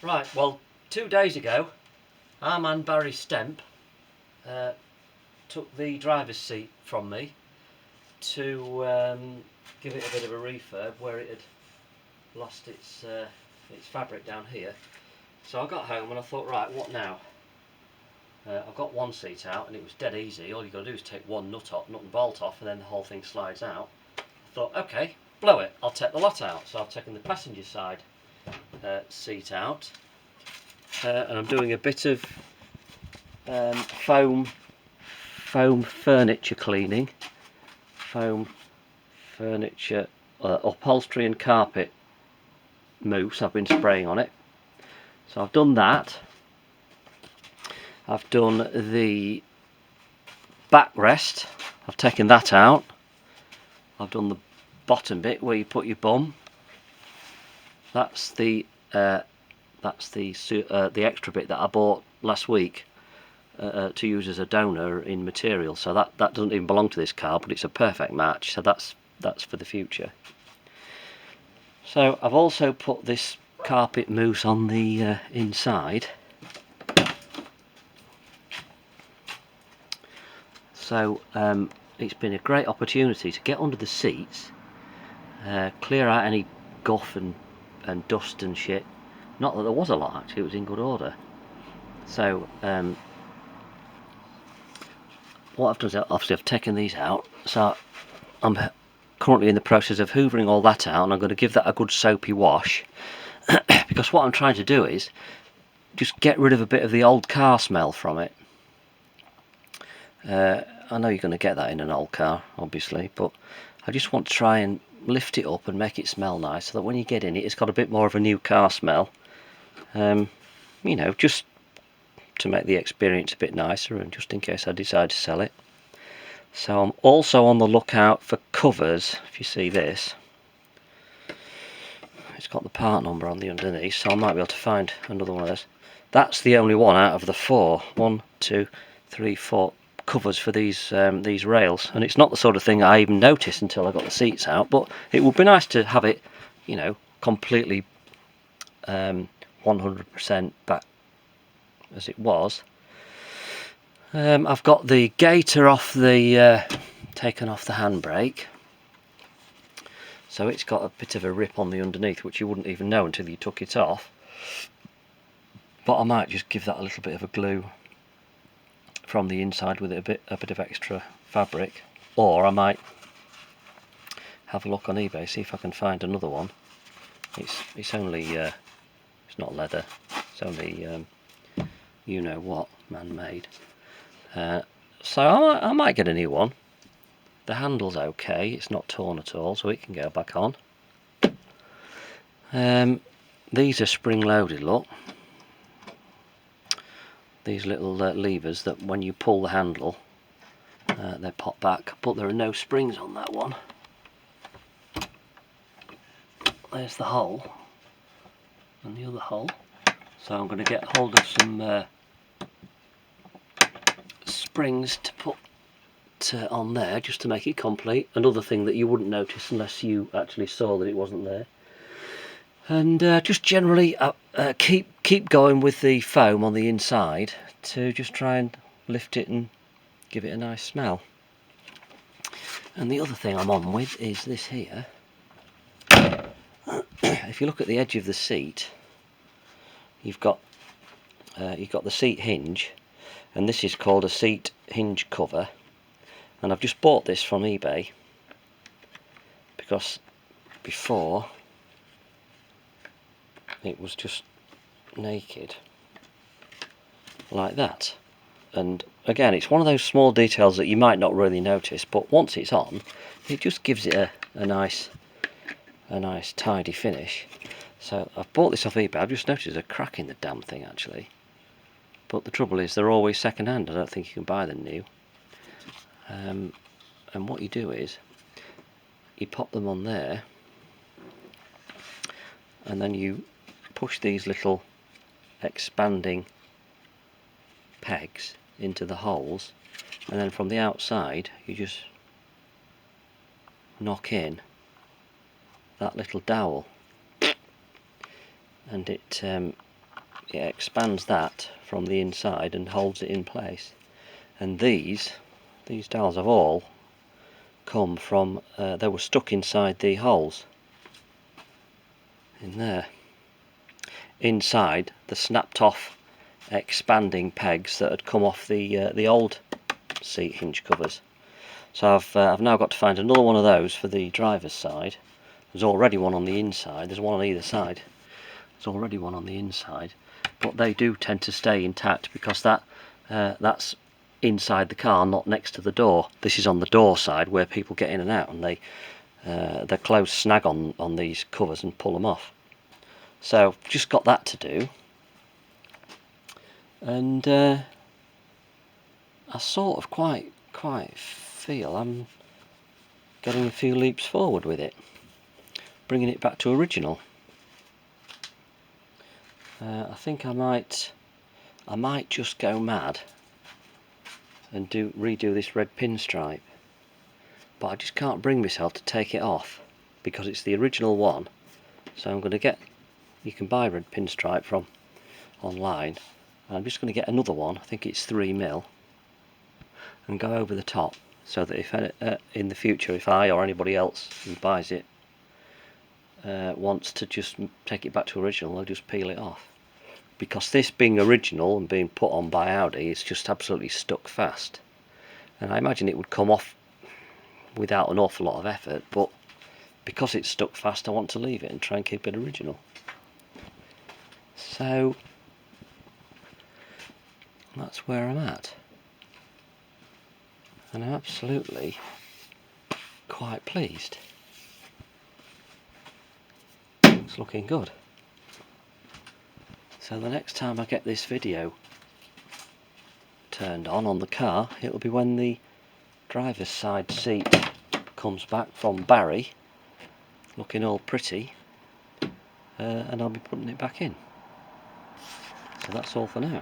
Right, well, 2 days ago, our man Barry Stemp took the driver's seat from me to give it a bit of a refurb where it had lost its fabric down here. So I got home and I thought, right, what now? I've got one seat out and it was dead easy. All you've got to do is take one nut and bolt off, and then the whole thing slides out. I thought, okay, blow it, I'll take the lot out. So I've taken the passenger side seat out, and I'm doing a bit of foam furniture cleaning, foam furniture upholstery and carpet mousse. I've been spraying on it. So I've done that. I've done the backrest, I've taken that out. I've done the bottom bit where you put your bum. That's the extra bit that I bought last week to use as a donor in material. So that doesn't even belong to this car, but it's a perfect match. So that's for the future. So I've also put this carpet mousse on the inside. So it's been a great opportunity to get under the seats, clear out any guff and dust and shit. Not that there was a lot, actually, it was in good order. So what I've done is, obviously I've taken these out, so I'm currently in the process of hoovering all that out, and I'm going to give that a good soapy wash because what I'm trying to do is just get rid of a bit of the old car smell from it. I know you're going to get that in an old car, obviously, but I just want to try and lift it up and make it smell nice, so that when you get in it, it's got a bit more of a new car smell. You know, just to make the experience a bit nicer, and just in case I decide to sell it. So I'm also on the lookout for covers. If you see this, it's got the part number on the underneath, so I might be able to find another one of those. That's the only one out of the 4. 1, 2, 3, 4 covers for these rails, and it's not the sort of thing I even noticed until I got the seats out. But it would be nice to have it, you know, completely 100% back as it was. I've got the gaiter off the taken off the handbrake, so it's got a bit of a rip on the underneath, which you wouldn't even know until you took it off. But I might just give that a little bit of a glue from the inside with it, a bit of extra fabric, or I might have a look on eBay, see if I can find another one. It's only it's not leather, it's only you know what, man-made. So I might get a new one. The handle's okay, it's not torn at all, so it can go back on. These are spring-loaded, look. These little levers that when you pull the handle, they pop back, but there are no springs on that one. There's the hole, and the other hole. So I'm going to get hold of some springs to put on there, just to make it complete. Another thing that you wouldn't notice unless you actually saw that it wasn't there. And just generally keep going with the foam on the inside to just try and lift it and give it a nice smell. And the other thing I'm on with is this here. If you look at the edge of the seat, you've got the seat hinge, and this is called a seat hinge cover. And I've just bought this from eBay because before it was just naked like that. And again, it's one of those small details that you might not really notice, but once it's on, it just gives it a nice tidy finish. So I've bought this off eBay. I've just noticed a crack in the damn thing, actually, but the trouble is they're always second hand. I don't think you can buy them new. And what you do is you pop them on there, and then you push these little expanding pegs into the holes, and then from the outside you just knock in that little dowel, and it it expands that from the inside and holds it in place. And these dowels have all come from, they were stuck inside the holes in there, inside the snapped off expanding pegs that had come off the old seat hinge covers. So I've now got to find another one of those for the driver's side. There's already one on the inside, there's one on either side. There's already one on the inside, but they do tend to stay intact because that's inside the car, not next to the door. This is on the door side where people get in and out, and their clothes snag on these covers and pull them off. So just got that to do, and I sort of quite feel I'm getting a few leaps forward with it, bringing it back to original. I think I might just go mad and redo this red pinstripe, but I just can't bring myself to take it off because it's the original one. So I'm going to get, you can buy red pinstripe from online, and I'm just going to get another one, I think it's 3mm, and go over the top, so that if in the future if I or anybody else who buys it wants to just take it back to original, they'll just peel it off. Because this being original and being put on by Audi, it's just absolutely stuck fast, and I imagine it would come off without an awful lot of effort, but because it's stuck fast I want to leave it and try and keep it original. So that's where I'm at, and I'm absolutely quite pleased. It's looking good. So the next time I get this video turned on the car, it'll be when the driver's side seat comes back from Barry, looking all pretty, and I'll be putting it back in. So that's all for now.